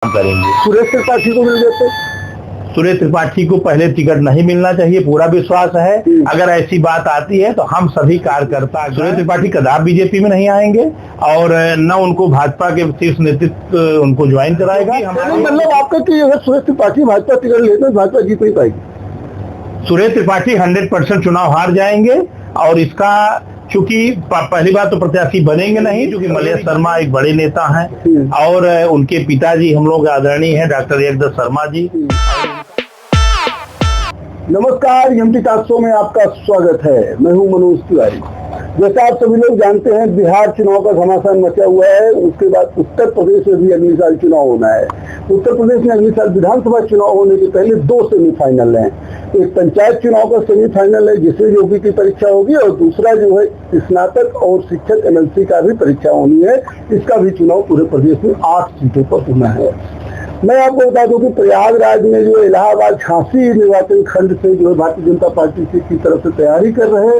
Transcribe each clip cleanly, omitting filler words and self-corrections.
काम करेंगे। सुरेश त्रिपाठी को मिल जाते। सुरेश त्रिपाठी को पहले टिकट नहीं मिलना चाहिए, पूरा विश्वास है। अगर ऐसी बात आती है तो हम सभी कार्यकर्ता सुरेश त्रिपाठी कदापि बीजेपी में नहीं आएंगे और न उनको भाजपा के शीर्ष नेतृत्व उनको ज्वाइन कराएगा। मतलब आपका कि अगर सुरेश त्रिपाठी भाजपा टिकट लेते हैं भाजपा जीत नहीं पाएगी। सुरेश त्रिपाठी 100% चुनाव हार जाएंगे और इसका चूंकि पहली बात तो प्रत्याशी बनेंगे नहीं, क्योंकि मलेश शर्मा एक बड़े नेता हैं और उनके पिताजी हम लोग आदरणीय हैं डॉक्टर एकदत्त शर्मा जी। नमस्कार, एमटी टॉक शो में आपका स्वागत है। मैं हूं मनोज तिवारी। जैसा आप सभी लोग जानते हैं, बिहार चुनाव का घमासान मचा हुआ है। उसके बाद उत्तर प्रदेश में भी अगले साल चुनाव होना है। उत्तर प्रदेश में अगले साल विधानसभा चुनाव होने के पहले 2 सेमीफाइनल हैं। एक पंचायत चुनाव का सेमीफाइनल है जिसमें योगी की परीक्षा होगी और दूसरा जो है स्नातक और शिक्षक एमएलसी का भी परीक्षा होनी है। इसका भी चुनाव पूरे प्रदेश में 8 सीटों पर होना है। मैं आपको बता दूं कि प्रयागराज में जो इलाहाबाद झांसी निर्वाचन खंड से जो है भारतीय जनता पार्टी की तरफ से तैयारी कर रहे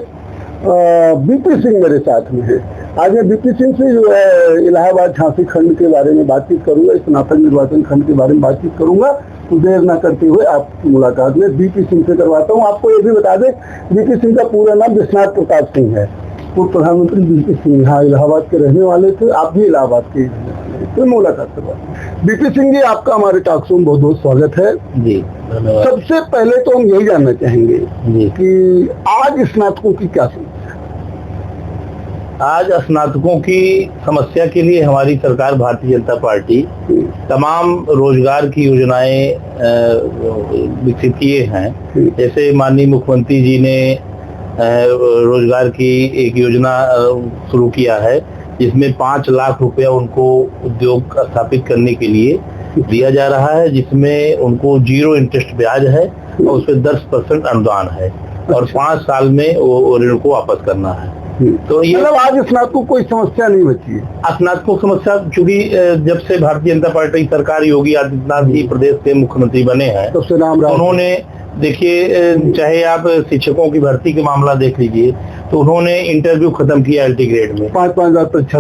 बीपी सिंह मेरे साथ में है। आज मैं बीपी सिंह से जो है इलाहाबाद झांसी खंड के बारे में बातचीत करूंगा, स्नातक निर्वाचन खंड के बारे में बातचीत करूंगा। तो देर न करते हुए आपकी मुलाकात में बीपी सिंह से करवाता हूँ। आपको ये भी बता दें, बीपी सिंह का पूरा नाम विश्वनाथ प्रताप सिंह है। पूर्व प्रधानमंत्री बीपी सिंह यहाँ इलाहाबाद के रहने वाले थे। आप भी इलाहाबाद के तो मुलाकात करवा। बीपी सिंह जी, आपका हमारे टॉक शो में बहुत बहुत स्वागत है जी। सबसे पहले तो हम यही जानना चाहेंगे जी कि आज स्नातकों की क्या समस्या? आज स्नातकों की समस्या के लिए हमारी सरकार भारतीय जनता पार्टी तमाम रोजगार की योजनाएं विकसित किए हैं। जैसे माननीय मुख्यमंत्री जी ने रोजगार की एक योजना शुरू किया है जिसमें 5 लाख रुपया उनको उद्योग स्थापित करने के लिए दिया जा रहा है, जिसमें उनको 0 इंटरेस्ट ब्याज है और उसमें 10% अनुदान है और 5 साल में वो ऋण को वापस करना है। तो ये मतलब आज स्नातकों कोई समस्या नहीं बची है। स्नातकों समस्या चूंकि जब से भारतीय जनता पार्टी सरकार योगी आदित्यनाथ जी प्रदेश के मुख्यमंत्री बने हैं तो उन्होंने देखिए, चाहे आप शिक्षकों की भर्ती के मामला देख लीजिए तो उन्होंने इंटरव्यू खत्म किया एलटी ग्रेड में 5,000 परीक्षा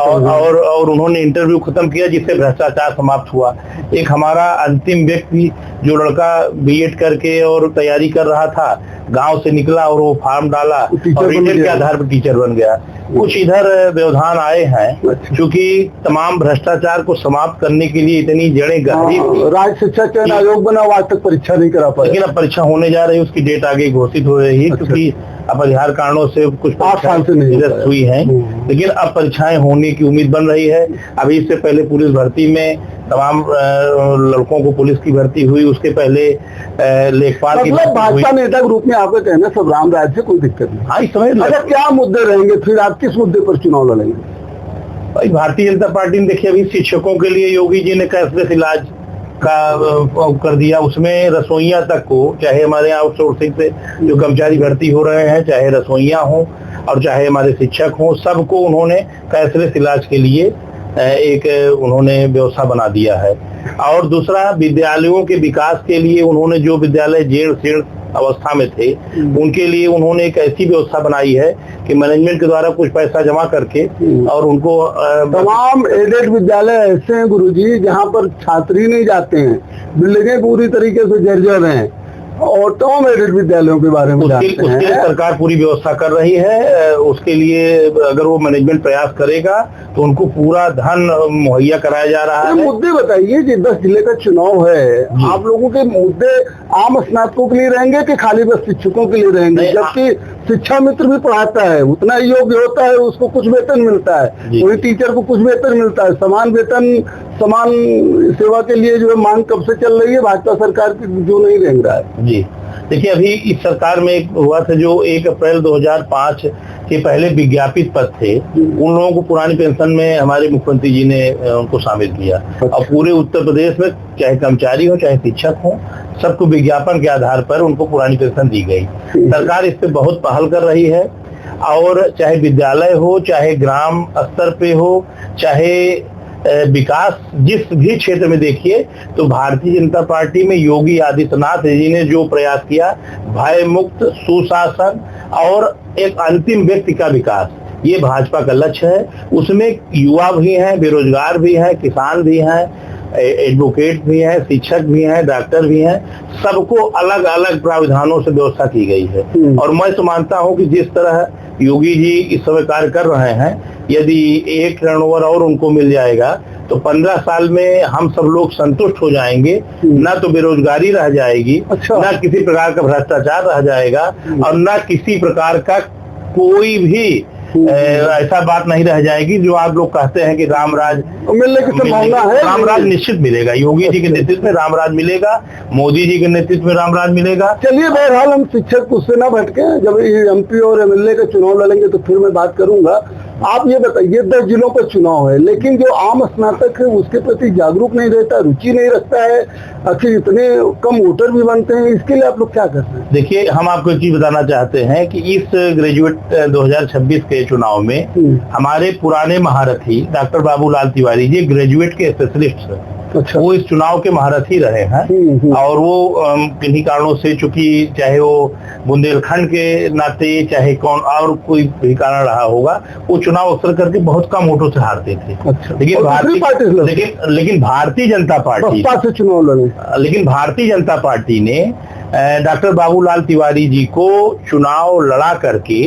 और उन्होंने इंटरव्यू खत्म किया जिससे भ्रष्टाचार समाप्त हुआ। एक हमारा अंतिम व्यक्ति जो लड़का बीएड करके और तैयारी कर रहा था, गांव से निकला और वो फॉर्म डाला और रिटेल के आधार पर टीचर बन गया। कुछ इधर व्यवधान आए हैं क्योंकि तमाम भ्रष्टाचार को समाप्त करने के लिए इतनी जड़ें गहरी थी। राज्य शिक्षा चयन आयोग बना, आज तक परीक्षा नहीं करा पाया, लेकिन अब परीक्षा होने जा रही है, उसकी डेट आगे घोषित हो रही है क्योंकि अपरिहार कारणों से कुछ 8 साल से निरस्त हुई हैं, लेकिन अब परीक्षाएं होने की उम्मीद बन रही है। अभी इससे पहले पुलिस भर्ती में तमाम लड़कों को पुलिस की भर्ती हुई, उसके पहले लेखपाल की भाजपा नेता के रूप में आपका कहना सब राम राज्य कोई दिक्कत नहीं। हाँ, इस समय अच्छा, क्या मुद्दे रहेंगे फिर? आप किस मुद्दे पर चुनाव लड़ेंगे? भाई, भारतीय जनता पार्टी ने देखिए अभी शिक्षकों के लिए योगी जी ने कैशलेस इलाज का कर दिया। उसमें रसोइया तक को, चाहे हमारे यहाँ आउटसोर्सिंग से जो कर्मचारी भर्ती हो रहे हैं, चाहे रसोइया हो और चाहे हमारे शिक्षक हो, सबको उन्होंने कैशलेस इलाज के लिए एक उन्होंने व्यवस्था बना दिया है। और दूसरा, विद्यालयों के विकास के लिए उन्होंने जो विद्यालय जीर्ण शीर्ण अवस्था में थे उनके लिए उन्होंने एक ऐसी व्यवस्था बनाई है कि मैनेजमेंट के द्वारा कुछ पैसा जमा करके और उनको तमाम एडेड विद्यालय ऐसे हैं गुरुजी जहां पर छात्र ही नहीं जाते हैं, बिल्डिंगें पूरी तरीके से जर्जर हैं और तमाम एडेड विद्यालयों के बारे में उसके लिए सरकार पूरी व्यवस्था कर रही है। उसके लिए अगर वो मैनेजमेंट प्रयास करेगा तो उनको पूरा धन मुहैया कराया जा रहा है। मुद्दे बताइए कि 10 जिले का चुनाव है, आप लोगों के मुद्दे आम स्नातकों के लिए रहेंगे कि खाली बस शिक्षकों के लिए रहेंगे? जबकि शिक्षा मित्र भी पढ़ाता है, उतना योग्य होता है, उसको कुछ वेतन मिलता है, वही टीचर को कुछ वेतन मिलता है। समान वेतन समान सेवा के लिए जो है मांग कब से चल रही है, भाजपा सरकार की जो नहीं रेंग रहा है जी। देखिए, अभी इस सरकार में एक हुआ था जो 1 अप्रैल 2005 के पहले विज्ञापित पद थे, उन लोगों को पुरानी पेंशन में हमारे मुख्यमंत्री जी ने उनको शामिल किया। और पूरे उत्तर प्रदेश में चाहे कर्मचारी हो चाहे शिक्षक हो, सबको विज्ञापन के आधार पर उनको पुरानी पेंशन दी गई। सरकार इस पे बहुत पहल कर रही है और चाहे विद्यालय हो, चाहे ग्राम स्तर पे हो, चाहे विकास जिस भी क्षेत्र में देखिए, तो भारतीय जनता पार्टी में योगी आदित्यनाथ जी ने जो प्रयास किया, भय मुक्त सुशासन और एक अंतिम व्यक्ति का विकास, ये भाजपा का लक्ष्य है। उसमें युवा भी हैं, बेरोजगार भी हैं, किसान भी हैं, एडवोकेट भी हैं, शिक्षक भी हैं, डॉक्टर भी हैं, सबको अलग अलग प्रावधानों से व्यवस्था की गई है। और मैं तो मानता हूं कि जिस तरह योगी जी इस समय कार्य कर रहे हैं, यदि 1 टर्नओवर और उनको मिल जाएगा तो 15 साल में हम सब लोग संतुष्ट हो जाएंगे। ना तो बेरोजगारी रह जाएगी, ना किसी प्रकार का भ्रष्टाचार रह जाएगा, और ना किसी प्रकार का कोई भी ऐसा बात नहीं रह जाएगी जो आप लोग कहते हैं कि रामराज मिलने की संभावना है। रामराज निश्चित मिलेगा, योगी जी के नेतृत्व में रामराज मिलेगा, मोदी जी के नेतृत्व में रामराज मिलेगा। चलिए बहरहाल हम शिक्षक उससे ना भटके, जब एमपी और एमएलए का चुनाव लड़ेंगे तो फिर मैं बात करूंगा। आप ये बताइए 10 जिलों पर चुनाव है, लेकिन जो आम स्नातक है उसके प्रति जागरूक नहीं रहता, रुचि नहीं रखता है, आखिर इतने कम वोटर भी बनते हैं, इसके लिए आप लोग क्या करते हैं? देखिए, हम आपको एक चीज बताना चाहते हैं कि इस ग्रेजुएट 2026 के चुनाव में हमारे पुराने महारथी डॉक्टर बाबूलाल तिवारी जी ग्रेजुएट के स्पेशलिस्ट हैं। अच्छा। वो इस चुनाव के महारथी रहे हैं, और वो किन्हीं कारणों से, चूंकि चाहे वो बुंदेलखंड के नाते, चाहे कौन और कोई भी कारण रहा होगा, वो चुनाव अक्सर करके बहुत कम वोटों से हारते थे। अच्छा। लेकिन भारतीय जनता पार्टी से चुनाव लड़े, लेकिन भारतीय जनता पार्टी ने डॉक्टर बाबूलाल तिवारी जी को चुनाव लड़ा करके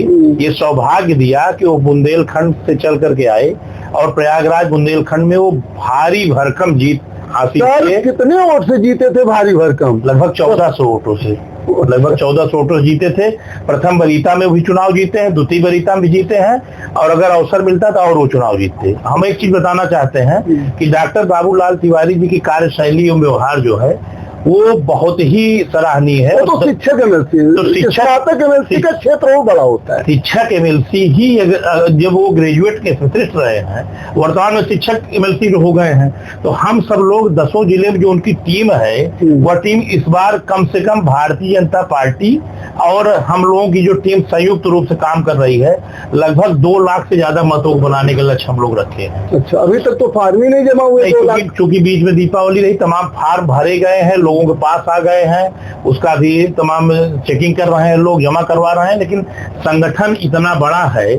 ये सौभाग्य दिया कि वो बुंदेलखंड से चल करके आए, और प्रयागराज बुंदेलखंड में वो भारी भरकम जीत हासिल किए। कितने वोट से जीते थे? भारी भरकम लगभग 1400 वोटों से, लगभग 1400 वोटों जीते थे। प्रथम वरीयता में भी चुनाव जीते हैं, द्वितीय वरीयता में भी जीते हैं, और अगर अवसर मिलता तो और वो चुनाव जीतते। हम एक चीज बताना चाहते हैं कि डॉक्टर बाबूलाल तिवारी जी की कार्यशैली और व्यवहार जो है वो बहुत ही सराहनीय है। तो शिक्षक एमएलसी, तो स्नातक एमएलसी का क्षेत्र और बड़ा होता है। शिक्षक एमएलसी ही जब वो ग्रेजुएट के स्पेशलिस्ट रहे हैं, वर्तमान में शिक्षक एमएलसी जो हो गए हैं, तो हम सब लोग 10 जिले में जो उनकी टीम है, वह टीम इस बार कम से कम भारतीय जनता पार्टी और हम लोगों की जो टीम संयुक्त रूप से काम कर रही है, लगभग 2 लाख से ज्यादा मतों को बनाने का लक्ष्य हम लोग रखे हैं। अच्छा, अभी तक तो फार्म ही नहीं जमा हुए? चूंकि बीच में दीपावली रही, तमाम फार्म भरे गए हैं, लोगों के पास आ गए हैं, उसका भी तमाम चेकिंग कर रहे हैं, लोग जमा करवा रहे हैं। लेकिन संगठन इतना बड़ा है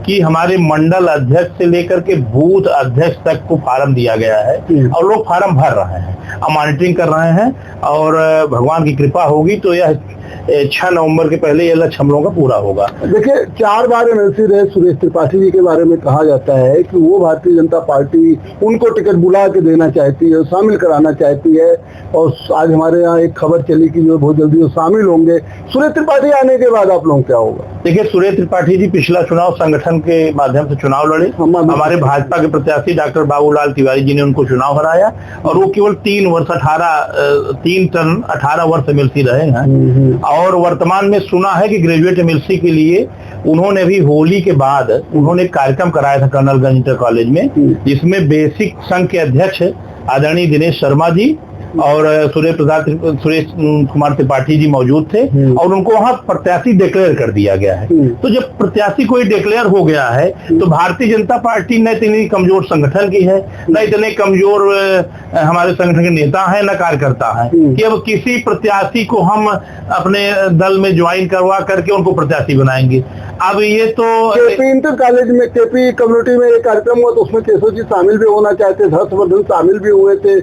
कि हमारे मंडल अध्यक्ष से लेकर के बूथ अध्यक्ष तक को फार्म दिया गया है, और लोग फार्म भर रहे हैं, अब मॉनिटरिंग कर रहे हैं, और भगवान की कृपा होगी तो यह 6 नवंबर के पहले ये लक्ष्य हम लोगों का पूरा होगा। देखिए, 4 बार एमएलसी रहे सुरेश त्रिपाठी जी के बारे में कहा जाता है कि वो भारतीय जनता पार्टी उनको टिकट बुला के देना चाहती है, शामिल कराना चाहती है, और आज हमारे यहाँ एक खबर चली कि जो बहुत जल्दी वो शामिल होंगे। सुरेश त्रिपाठी आने के बाद आप लोगों क्या होगा? देखिए, सुरेश त्रिपाठी जी पिछला चुनाव संगठन के माध्यम से चुनाव लड़े, हमारे भाजपा के प्रत्याशी डॉक्टर बाबूलाल तिवारी जी ने उनको चुनाव हराया, और वो केवल 3 टर्म 18 वर्ष एमएलसी रहे हैं। और वर्तमान में सुना है कि ग्रेजुएट एमएलसी के लिए उन्होंने भी होली के बाद उन्होंने कार्यक्रम कराया था कर्नलगंज इंटर कॉलेज में, जिसमें बेसिक संघ के अध्यक्ष आदरणीय दिनेश शर्मा जी और सुरेश कुमार त्रिपाठी जी मौजूद थे, और उनको वहां प्रत्याशी डिक्लेयर कर दिया गया है। तो जब प्रत्याशी कोई डिक्लेयर हो गया है, तो भारतीय जनता पार्टी न इतनी कमजोर संगठन की है, न इतने कमजोर हमारे संगठन के नेता हैं, न कार्यकर्ता हैं, कि अब किसी प्रत्याशी को हम अपने दल में ज्वाइन करवा करके उनको प्रत्याशी बनाएंगे। अब ये तो केपी इंटर कॉलेज में, केपी कम्युनिटी में एक कार्यक्रम हुआ, तो उसमें केशव जी शामिल भी होना चाहते थे, हर्षवर्धन शामिल भी हुए थे।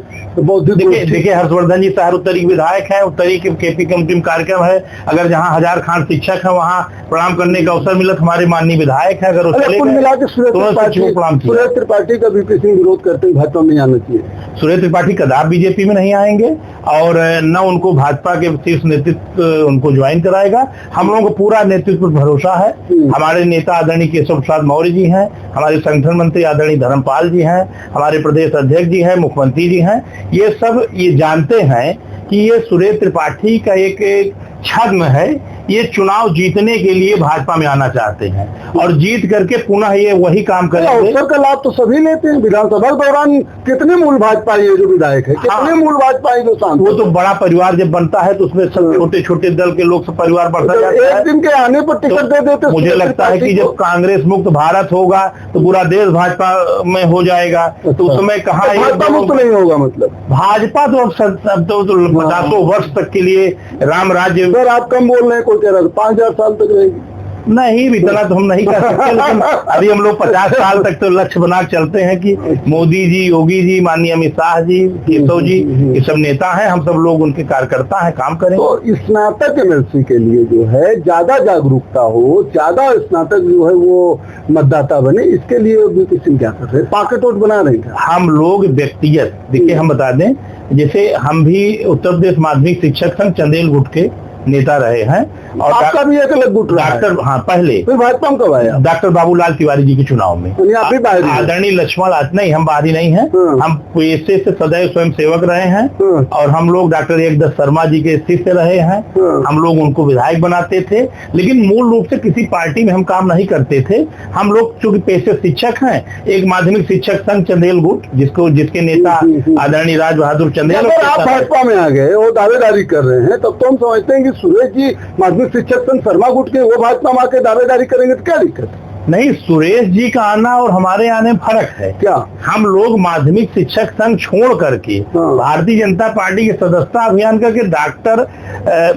देखिए, हर्षवर्धन जी शहर उत्तरी के विधायक हैं, उत्तरी के केपी कम्युनिटी में कार्यक्रम है, अगर जहाँ 1000 खान शिक्षक है वहाँ प्रणाम करने का अवसर मिला, हमारे माननीय विधायक है, अगर कुल मिला के सुरेश त्रिपाठी का वीपी सिंह विरोध करते हैं, भाजपा में आना चाहिए। सुरेश त्रिपाठी कदाप बीजेपी में नहीं आएंगे, और न उनको भाजपा के शीर्ष नेतृत्व उनको ज्वाइन कराएगा। हम लोगों को पूरा नेतृत्व पर भरोसा है। हमारे नेता आदरणीय केशव प्रसाद मौर्य जी हैं, हमारे संगठन मंत्री आदरणीय धर्मपाल जी हैं, हमारे प्रदेश अध्यक्ष जी हैं, मुख्यमंत्री जी हैं, ये सब ये जानते हैं कि ये सुरेश त्रिपाठी का एक छद्म है, ये चुनाव जीतने के लिए भाजपा में आना चाहते हैं, और जीत करके पुनः ये वही काम करेंगे। अवसर का लाभ तो सभी लेते हैं। विधानसभा के दौरान कितने मूल भाजपा ये जो विधायक है, कितने मूल भाजपा जो सांसद, वो तो बड़ा परिवार जब बनता है तो उसमें सब छोटे छोटे दल के लोग सब परिवार बढ़ता जाता है। एक दिन के आने पर टिकट दे देते। मुझे लगता है कि जब कांग्रेस मुक्त भारत होगा तो पूरा देश भाजपा में हो जाएगा, तो उस समय कहाँ भाजपा मुक्त नहीं होगा? मतलब भाजपा तो अब तो 50 वर्ष तक के लिए राम राज्य। सर, आप कम बोल रहे हैं, कोई कह रहा है 5000 साल तक रहेगी। नहीं, इतना तो हम नहीं कर सकते, लेकिन अभी हम लोग 50 साल तक तो लक्ष्य बना के चलते हैं कि मोदी जी, योगी जी, माननीय अमित शाह जी, केशव जी, ये सब नेता हैं, हम सब लोग उनके कार्यकर्ता हैं, काम करें। तो स्नातक एमएलसी के लिए जो है ज्यादा जागरूकता हो, ज्यादा स्नातक जो है वो मतदाता बने, इसके लिए भी किसी क्या कर रहे हैं, पॉकेट वोट बना रहे हैं? हम लोग व्यक्तिगत देखिए, हम बता दें, जैसे हम भी उत्तर प्रदेश माध्यमिक शिक्षक संघ चंदेल गुट के नेता रहे हैं, और आपका भी एक अलग गुट रहा है। डॉक्टर, हाँ, पहले फिर भाजपा में कब आया? डॉक्टर बाबूलाल तिवारी जी के चुनाव में। तो आप भी बाहरी हैं? आदरणीय लक्ष्मण नहीं, हम बाहरी नहीं हैं, हम पेशे से सदैव स्वयं सेवक रहे हैं, और हम लोग डॉक्टर एकदस शर्मा जी के शिष्य रहे हैं, हम लोग उनको विधायक बनाते थे, लेकिन मूल रूप से किसी पार्टी में हम काम नहीं करते थे। हम लोग चूंकि पेशे शिक्षक हैं, एक माध्यमिक शिक्षक संघ चंदेल गुट, जिसके नेता आदरणीय राज बहादुर चंदेल। आप भाजपा में आ गए और दावेदारी कर रहे हैं, तब तो हम समझते हैं कि सुरेश जी माध्यमिक शिक्षक संघ शर्मा गुट के, वो भाजपा में आके दावेदारी करेंगे तो क्या दिक्कत है? नहीं, सुरेश जी का आना और हमारे आने में फर्क है। क्या? हम लोग माध्यमिक शिक्षक संघ छोड़ करके भारतीय जनता पार्टी के सदस्यता अभियान करके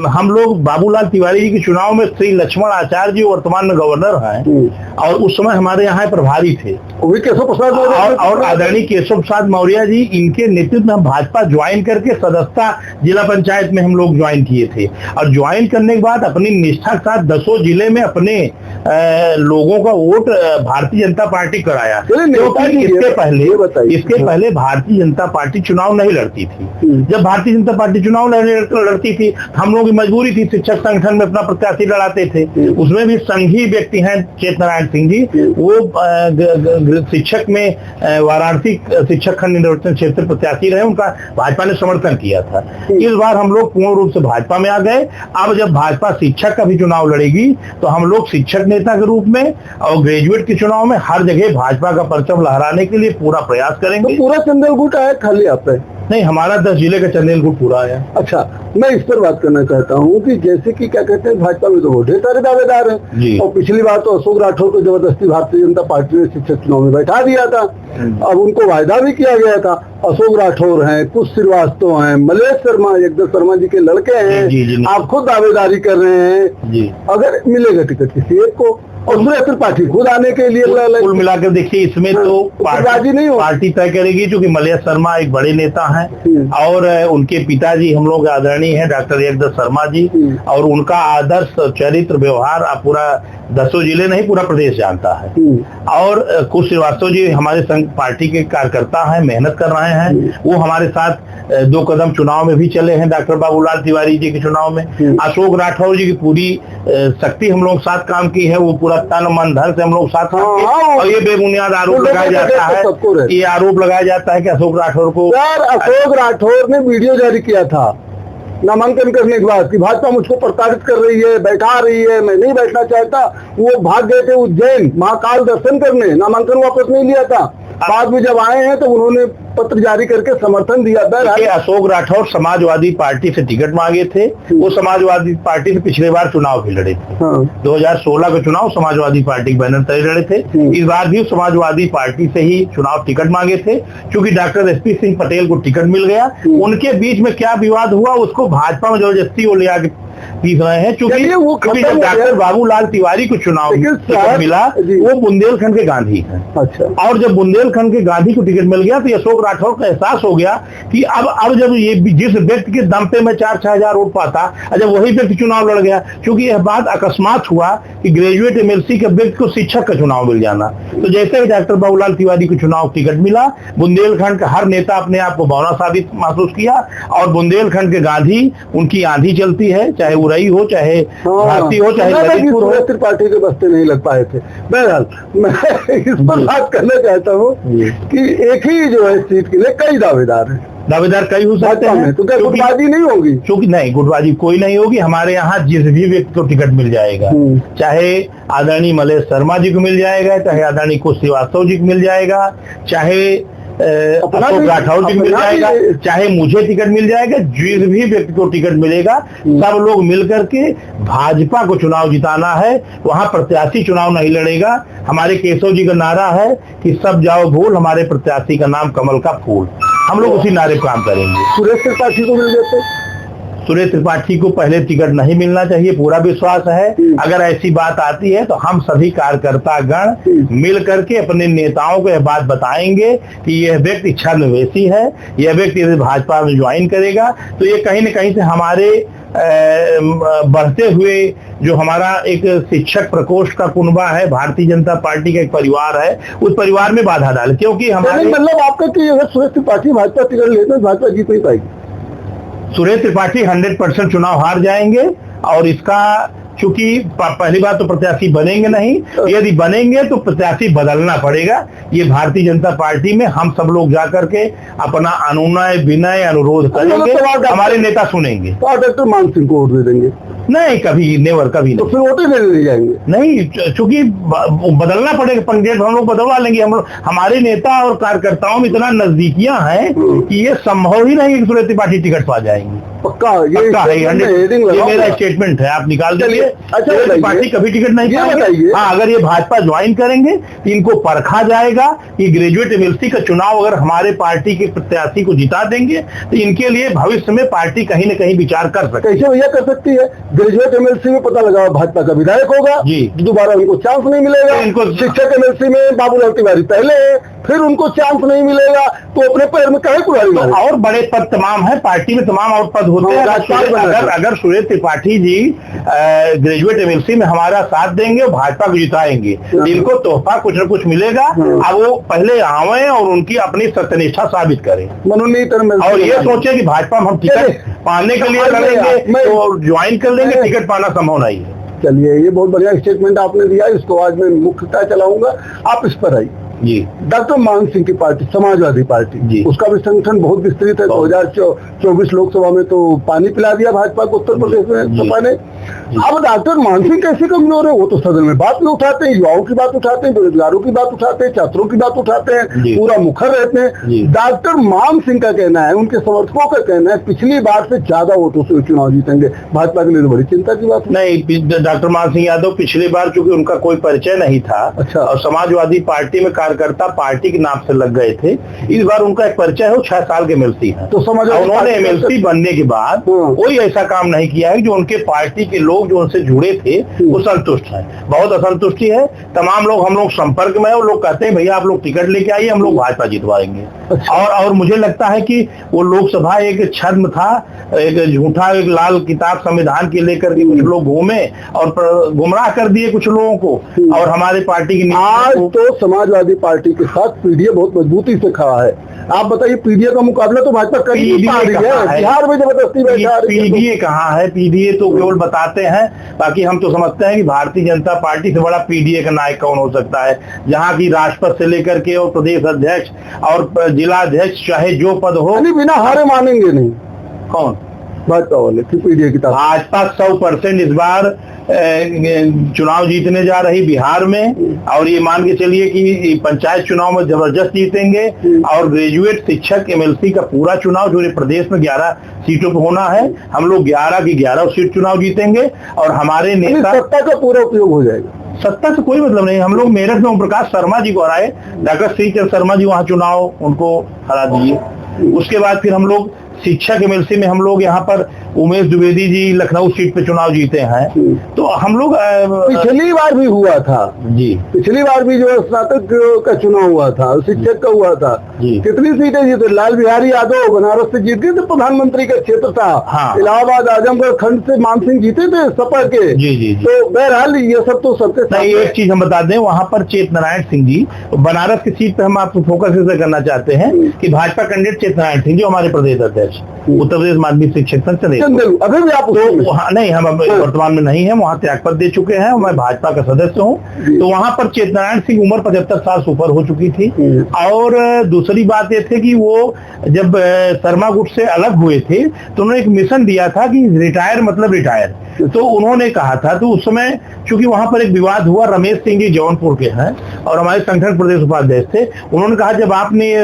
हम लोग बाबूलाल तिवारी जी के चुनाव में श्री लक्ष्मण आचार्य जी वर्तमान में गवर्नर हैं, और उस समय हमारे यहाँ प्रभारी थे, केशव प्रसाद और आदरणीय केशव प्रसाद मौर्य जी, इनके नेतृत्व में हम भाजपा ज्वाइन करके सदस्यता जिला पंचायत में हम लोग ज्वाइन किए थे, और ज्वाइन करने के बाद अपनी निष्ठा के साथ 10 जिले में अपने लोगों का वोट भारतीय जनता पार्टी कराया। क्योंकि इसके पहले भारतीय जनता पार्टी चुनाव नहीं लड़ती थी। जब भारतीय जनता पार्टी चुनाव नहीं लड़ती थी, हम लोगों की मजबूरी थी, शिक्षक संगठन में अपना प्रत्याशी लड़ाते थे। उसमें भी संघी व्यक्ति हैं चेत नारायण सिंह जी, वो शिक्षक में वाराणसी शिक्षक खंड निर्वाचन क्षेत्र प्रत्याशी रहे, उनका भाजपा ने समर्थन किया था। इस बार हम लोग पूर्ण रूप से भाजपा में आ गए। अब जब भाजपा शिक्षक का भी चुनाव लड़ेगी, तो हम लोग शिक्षक नेता के रूप में और ग्रेजुएट के चुनाव में हर जगह भाजपा का परचम लहराने के लिए पूरा प्रयास करेंगे। तो पूरा चंदेल गुट आया खाली आप पे? नहीं, हमारा 10 जिले का चंदेल गुट पूरा आया। अच्छा, मैं इस पर बात करना चाहता हूँ कि जैसे कि क्या कहते हैं, भाजपा में तो ढेर सारे दावेदार हैं, और पिछली बार तो अशोक राठौर को जबरदस्ती भारतीय जनता पार्टी ने शिक्षक चुनाव में बैठा दिया था। अब उनको वायदा भी किया गया था। अशोक राठौर हैं, कुछ श्रीवास्तव हैं, मलेश शर्मा, एकदस शर्मा जी के लड़के हैं, आप खुद दावेदारी कर रहे हैं। अगर मिलेगा टिकट किसी एक को, और सुरेश त्रिपाठी खुद आने के लिए, कुल मिलाकर देखिए, इसमें तो पार्टी तय करेगी, क्योंकि मलेश शर्मा एक बड़े नेता हैं, और उनके पिताजी हम लोग आदरणीय हैं डॉक्टर एकदस शर्मा जी, और उनका आदर्श चरित्र व्यवहार पूरा 10 जिले नहीं, पूरा प्रदेश जानता है। और कुश श्रीवास्तव जी हमारे संघ पार्टी के कार्यकर्ता हैं, मेहनत कर रहे हैं, वो हमारे साथ 2 कदम चुनाव में भी चले हैं, डॉक्टर बाबूलाल तिवारी जी के चुनाव में। अशोक राठौर जी की पूरी शक्ति हम लोग साथ काम की है, वो पूरा तन मन धन से हम लोग साथ काम किए। और ये बेबुनियाद आरोप लगाया जाता है, ये आरोप लगाया जाता है कि अशोक राठौर को, अशोक राठौर ने वीडियो जारी किया था नामांकन करने के बाद कि भाजपा मुझको प्रताड़ित कर रही है, बैठा रही है, मैं नहीं बैठना चाहता। वो भाग गए थे उज्जैन महाकाल दर्शन करने, नामांकन वापस नहीं लिया था। बाद में जब आए हैं तो उन्होंने पत्र जारी करके समर्थन दिया था। अशोक राठौर समाजवादी पार्टी से टिकट मांगे थे, वो समाजवादी पार्टी से पिछले बार चुनाव भी लड़े थे। 2016 का चुनाव समाजवादी पार्टी के बैनर तले लड़े थे। इस बार भी समाजवादी पार्टी से ही चुनाव टिकट मांगे थे, क्योंकि डॉक्टर एसपी सिंह पटेल को टिकट मिल गया। उनके बीच में क्या विवाद हुआ, उसको भाजपा में जबरदस्ती वो ले आके पीस रहे हैं, क्योंकि जब डॉक्टर बाबूलाल तिवारी को चुनाव टिकट मिला, वो बुंदेलखंड के गांधी हैं। अच्छा। और जब बुंदेलखंड के गांधी को टिकट मिल गया, तो अशोक राठौर को एहसास हो गया कि अब जब ये जिस व्यक्ति के दम पे मैं 4-6 हजार वोट पाता, जब वही व्यक्ति चुनाव लड़ गया, क्योंकि यह बात अकस्मात हुआ कि ग्रेजुएट एमएलसी के व्यक्ति को शिक्षक का चुनाव मिल जाना। तो जैसे ही डॉक्टर बाबूलाल तिवारी को चुनाव टिकट मिला, बुंदेलखंड का हर नेता अपने आप को बौना साबित महसूस किया, और बुंदेलखंड के गांधी, उनकी आंधी चलती है, चाहे उरई हो, चाहे भारती हो, चाहे ललितपुर हो। त्रिपाठी के बस्ते नहीं लग पाए थे। बहरहाल मैं इस पर बात करना चाहता हूँ कि एक ही जो है सीट के लिए कई दावेदार हैं, दावेदार कई हो सकते हैं, तो क्या गुटबाजी नहीं होगी? क्योंकि नहीं, गुटबाजी कोई नहीं होगी। हमारे यहाँ जिस भी व्यक्ति को टिकट मिल जाएगा, चाहे आदरणीय मलेश शर्मा जी को मिल जाएगा, चाहे आदरणीय कुश श्रीवास्तव जी को मिल जाएगा, चाहे अशोक राठौर जी को मिल जाएगा, चाहे मुझे टिकट मिल जाएगा, जिस भी व्यक्ति को टिकट मिलेगा, सब लोग मिलकर के भाजपा को चुनाव जिताना है। वहां प्रत्याशी चुनाव नहीं लड़ेगा। हमारे केशव जी का नारा है कि सब जाओ भूल, हमारे प्रत्याशी का नाम कमल का फूल। हम लोग उसी नारे पर काम करेंगे। सुरेश त्रिपाठी को मिल जाते, सुरेश त्रिपाठी को पहले टिकट नहीं मिलना चाहिए, पूरा विश्वास है। अगर ऐसी बात आती है तो हम सभी कार्यकर्ता गण मिल करके अपने नेताओं को यह बात बताएंगे कि यह व्यक्ति छद्मवेशी है, यह व्यक्ति यदि भाजपा में ज्वाइन करेगा तो ये कहीं न कहीं से हमारे बढ़ते हुए जो हमारा एक शिक्षक प्रकोष्ठ का कुनबा है, भारतीय जनता पार्टी का एक परिवार है, उस परिवार में बाधा डाले। क्योंकि हमारे मतलब आपका कि अगर सुरेश त्रिपाठी भाजपा टिकट लेते हैं भाजपा जीत नहीं पाएगी। सुरेश त्रिपाठी 100% चुनाव हार जाएंगे और इसका चूंकि पहली बात तो प्रत्याशी बनेंगे नहीं, यदि बनेंगे तो प्रत्याशी बदलना पड़ेगा। ये भारतीय जनता पार्टी में हम सब लोग जाकर के अपना अनुनय विनय अनुरोध करेंगे, हमारे नेता सुनेंगे। तो डॉक्टर मान सिंह को वोट दे देंगे? नहीं, कभी नेवर, कभी तो फिर वोटें नहीं जाएंगे? नहीं, चूंकि बदलना पड़ेगा, पंचायत हम लोग बदलवा लेंगे। हम लोग, हमारे नेता और कार्यकर्ताओं में इतना नजदीकियां हैं कि ये संभव ही नहीं कि सुरेश त्रिपाठी टिकट पा जाएंगे। पक्का ये मेरा स्टेटमेंट है, आप निकाल दीजिए। अच्छा, पार्टी कभी टिकट नहीं पाएंगे। हाँ, अगर ये भाजपा ज्वाइन करेंगे तो इनको परखा जाएगा कि ग्रेजुएट एमएलसी का चुनाव अगर हमारे पार्टी के प्रत्याशी को जिता देंगे तो इनके लिए भविष्य में पार्टी कहीं न कहीं विचार कर सकती है। कैसे भैया कर सकती है? ग्रेजुएट एमएलसी में पता लगा भाजपा का विधायक होगा जी, दोबारा उनको चांस नहीं मिलेगा। इनको शिक्षक एमएलसी में बाबूलाल तिवारी पहले है, फिर उनको चांस नहीं मिलेगा तो अपने पैर में कहीं कुल्हाड़ी मारेंगे। और बड़े पद तमाम है पार्टी में, तमाम और पद होते हैं। अगर सुरेश त्रिपाठी जी ग्रेजुएट एमएलसी में हमारा साथ देंगे और भाजपा को जिताएंगे, इनको तोहफा कुछ न कुछ मिलेगा। अब वो पहले आवे और उनकी अपनी सत्यनिष्ठा साबित करें मनोनीत और ये सोचे कि भाजपा में हम टिकट पाने के लिए लड़ेंगे तो ज्वाइन कर लेंगे, टिकट पाना संभव नहीं है। चलिए, ये बहुत बढ़िया स्टेटमेंट आपने दिया, इसको आज मैं मुख्यतः चलाऊंगा। आप इस पर आइए जी। डॉक्टर मान सिंह की पार्टी समाजवादी पार्टी जी, उसका भी संगठन बहुत विस्तृत है। 2024 लोकसभा में तो पानी पिला दिया भाजपा को उत्तर प्रदेश में सपा ने। अब डॉक्टर मान सिंह कैसे कमजोर है? वो तो सदन में बात भी उठाते हैं, युवाओं की बात उठाते हैं, बेरोजगारों की बात उठाते हैं, छात्रों की बात उठाते हैं, पूरा मुखर रहते हैं। डॉक्टर मान सिंह का कहना है, उनके समर्थकों का कहना है पिछली बार से ज्यादा वोटों से चुनाव जीतेंगे। भाजपा के लिए तो बड़ी चिंता की बात नहीं। डॉक्टर मान सिंह यादव पिछली बार चूंकि उनका कोई परिचय नहीं था, अच्छा, और समाजवादी पार्टी में कार्यकर्ता पार्टी के नाम से लग गए थे, इस बार उनका एक परिचय है, 6 साल के एमएलसी है। तो उन्होंने एमएलसी बनने के बाद कोई ऐसा काम नहीं किया है जो उनके पार्टी के लोग जो उनसे जुड़े थे वो संतुष्ट हैं। बहुत असंतुष्टि है। तमाम लोग, हम लोग संपर्क में है, वो लोग कहते हैं भैया आप लोग टिकट लेके आइए, हम लोग भाजपा जितवाएंगे। अच्छा। और मुझे लगता है कि वो लोकसभा एक छद्म था, एक झूठा एक लाल किताब संविधान के लेकर के कुछ लोग घूमे और गुमराह कर दिए कुछ लोगों को, और हमारे पार्टी की आज तो समाजवादी पार्टी के साथ पीडीए बहुत मजबूती से खड़ा है। आप बताइए, पीडीए का मुकाबला तो भाजपा कर ही नहीं पा रही है। बिहार में जबरदस्ती बैठा है। पीडीए कहाँ है? पीडीए तो केवल बताते हैं, बाकी हम तो समझते हैं कि भारतीय जनता पार्टी से बड़ा पीडीए का नायक कौन हो सकता है, जहाँ की राष्ट्रपति से लेकर के और प्रदेश अध्यक्ष और जिला अध्यक्ष चाहे जो पद हो, बिना हारे मानेंगे नहीं। कौन? भाजपा वाले पीडीए की भाजपा 100% इस बार चुनाव जीतने जा रही बिहार में, और ये मान के चलिए कि पंचायत चुनाव में जबरदस्त जीतेंगे। और ग्रेजुएट शिक्षक एमएलसी का पूरा चुनाव जो प्रदेश में 11 सीटों पर होना है, हम लोग 11 की 11 सीट चुनाव जीतेंगे और हमारे नेता, सत्ता का पूरा उपयोग हो जाएगा। सत्ता से कोई मतलब नहीं। हम लोग मेरठ में ओम प्रकाश शर्मा जी को हराए, डॉक्टर श्रीचंद शर्मा जी वहां चुनाव उनको हरा दिए। उसके बाद फिर हम लोग शिक्षक एमएलसी में हम लोग यहाँ पर उमेश द्विवेदी जी लखनऊ सीट पे चुनाव जीते हैं। तो हम लोग पिछली बार भी हुआ था जी, पिछली बार भी जो स्नातक का चुनाव हुआ था, शिक्षक का हुआ था, कितनी सीटें जीते? लाल बिहारी यादव बनारस से जीत गए थे, प्रधानमंत्री का क्षेत्र था। हाँ। इलाहाबाद आजमगढ़ खंड से मान सिंह जीते थे सपा के। जी। तो बहरहाल ये सब तो सबके साथ। एक चीज हम बता दें, वहाँ पर चेत नारायण सिंह जी, बनारस की सीट पे हम आपको फोकस ऐसे करना चाहते हैं कि भाजपा कैंडिडेट चेत नारायण सिंह जो हमारे प्रदेश अध्यक्ष उत्तर प्रदेश माध्यमिक शिक्षक संघ चंदेल, अभी भी आप तो वहाँ नहीं, हम वर्तमान में नहीं है, वहाँ त्यागपत्र दे चुके हैं। मैं भाजपा का सदस्य हूँ। तो वहाँ पर चेत नारायण सिंह उम्र 75 साल से ऊपर हो चुकी थी। और दूसरी बात ये थी कि वो जब शर्मा गुट से अलग हुए थे तो उन्होंने एक मिशन दिया था कि रिटायर मतलब रिटायर। तो उन्होंने कहा था, तो उस समय चूंकि वहां पर एक विवाद हुआ, रमेश सिंह जी जौनपुर के हैं और हमारे संगठन प्रदेश उपाध्यक्ष थे। उन्होंने कहा जब आपने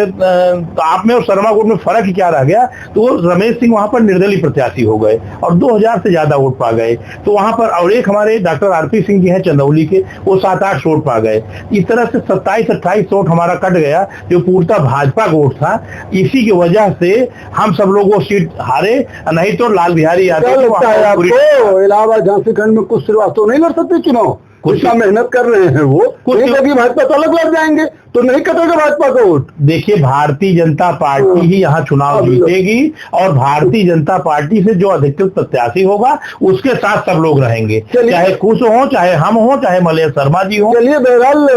आप में और शर्मा गुट में फर्क क्या रह गया, तो रमेश सिंह वहां पर निर्दलीय प्रत्याशी हो गए और 2000 से ज्यादा वोट पा गए। तो वहां पर और एक हमारे डॉक्टर आरपी सिंह जी हैं चंदौली के, वो 7-8 वोट पा गए। इस तरह से 27-28 वोट हमारा कट गया, जो पूर्णतः भाजपा का वोट था। इसी की वजह से हम सब लोग वो सीट हारे, नहीं तो लाल बिहारी यादव आपको इलाहाबाद झांसी खंड में कुछ श्रीवास्तव नहीं लड़ सकते चुनाव, कुछ मेहनत कर रहे हैं वो, कुछ भाजपा तो अलग लड़ जाएंगे तो नहीं कटेगा भाजपा का वोट। देखिए, भारतीय जनता पार्टी ही यहाँ चुनाव जीतेगी और भारतीय जनता पार्टी से जो अधिकृत प्रत्याशी होगा उसके साथ सब लोग रहेंगे, चाहे कुछ हो, चाहे हम हो, चाहे मलय शर्मा जी हो। चलिए, बहरहाल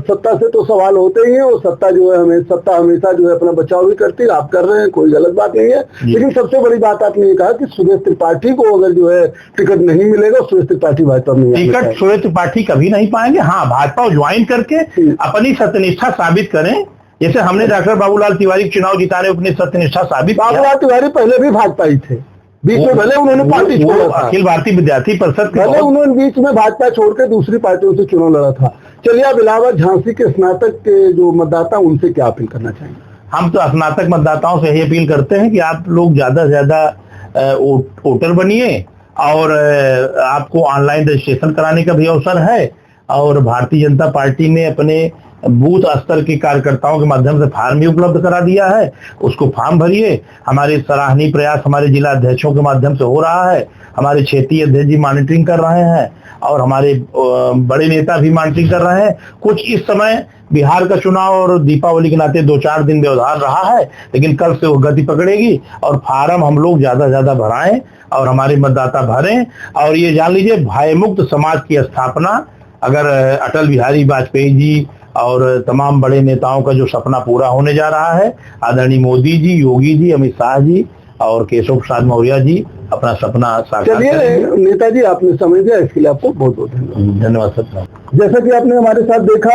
सत्ता से तो सवाल होते ही है और सत्ता जो है सत्ता हमेशा जो है अपना बचाव भी करती है, आप कर रहे हैं, कोई गलत बात नहीं है। लेकिन सबसे बड़ी बात आपने ये कहा कि सुरेश त्रिपाठी को अगर जो है टिकट नहीं मिलेगा, सुरेश त्रिपाठी भाजपा में टिकट सुरेश त्रिपाठी कभी नहीं पाएंगे। हाँ, भाजपा ज्वाइन करके अपनी सत्यनिष्ठा साबित करें, जैसे हमने डॉक्टर बाबूलाल तिवारी चुनाव जिताने अपनी सत्यनिष्ठा साबित किया। बाबूलाल तिवारी पहले भी भाजपा ही थे, बीच में भले उन्होंने पार्टी छोड़ा था, अखिल भारतीय विद्यार्थी परिषद, भले उन्होंने बीच में भाजपा छोड़कर दूसरी पार्टियों से चुनाव लड़ा था। चलिए, अब इलाहाबाद झांसी के स्नातक के जो मतदाता उनसे क्या अपील करना चाहिए? हम तो स्नातक मतदाताओं से यही अपील करते हैं कि आप लोग ज्यादा से ज्यादा वोटर बनिए और आपको ऑनलाइन रजिस्ट्रेशन कराने का भी अवसर है। और भारतीय जनता पार्टी ने अपने बूथ स्तर के कार्यकर्ताओं के माध्यम से फार्म भी उपलब्ध करा दिया है, उसको फॉर्म भरिए। हमारे सराहनीय प्रयास हमारे जिला अध्यक्षों के माध्यम से हो रहा है, हमारे क्षेत्रीय अध्यक्ष जी मॉनिटरिंग कर रहे हैं और हमारे बड़े नेता भी मॉनिटरिंग कर रहे हैं। कुछ इस समय बिहार का चुनाव और दीपावली के नाते 2-4 दिन व्यवधान रहा है, लेकिन कल से वो गति पकड़ेगी और फार्म हम लोग ज्यादा से ज्यादा भराएं और हमारे मतदाता भरें। और ये जान लीजिए, भयमुक्त समाज की स्थापना अगर अटल बिहारी वाजपेयी जी और तमाम बड़े नेताओं का जो सपना पूरा होने जा रहा है, आदरणीय मोदी जी, योगी जी, अमित शाह जी और केशव प्रसाद मौर्य जी अपना सपना साकार करेंगे। नेताजी, आपने समझ दिया, इसके लिए आपको बहुत बहुत धन्यवाद सर। जैसा कि आपने हमारे साथ देखा,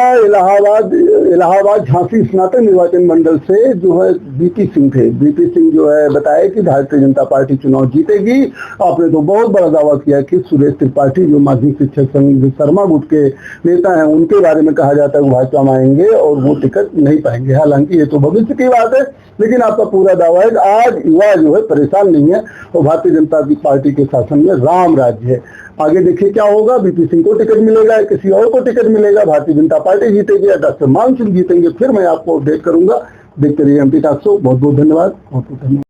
इलाहाबाद झांसी स्नातक निर्वाचन मंडल से जो है बीपी सिंह थे। बीपी सिंह जो है बताया कि भारतीय जनता पार्टी चुनाव जीतेगी। आपने तो बहुत बड़ा दावा किया कि सुरेश त्रिपाठी जो माध्यमिक शिक्षक संघ शर्मा गुट के नेता हैं, उनके बारे में कहा जाता है वो भाजपा में आएंगे और वो टिकट नहीं पाएंगे। हालांकि ये तो भविष्य की बात है, लेकिन आपका पूरा दावा है कि आज युवा जो है परेशान नहीं है और भारतीय जनता पार्टी के शासन में राम राज्य है। आगे देखिए क्या होगा, बीपी सिंह को टिकट मिलेगा, किसी और को टिकट मिलेगा, भारतीय जनता पार्टी जीतेगी या डॉक्टर मान सिंह जीतेंगे, फिर मैं आपको अपडेट करूंगा। देखते रहिए एमपी टॉक शो। बहुत बहुत धन्यवाद।